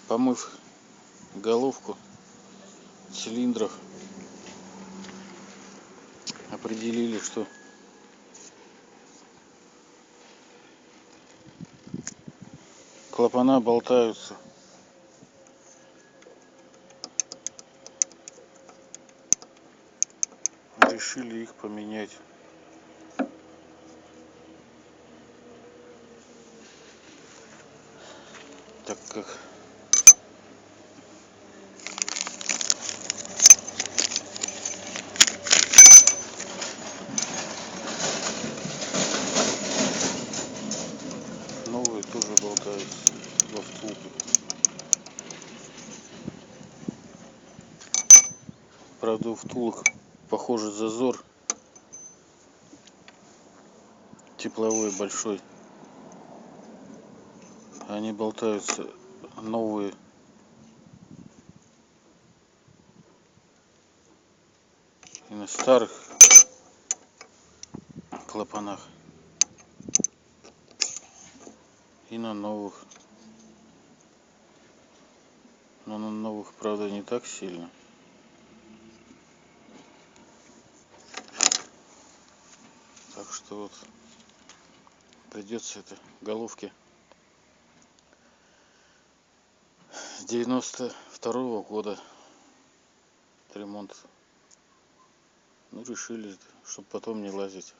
Помыв головку цилиндров, определили, что клапана болтаются. Решили их поменять. Так как новые тоже болтаются во втулке. Правда, у втулок похоже зазор тепловой большой. Они болтаются новые. И на старых клапанах, и на новых. Но на новых, правда, не так сильно. Так что вот придется это головки с 92-го года ремонт. Ну, решили, чтобы потом не лазить.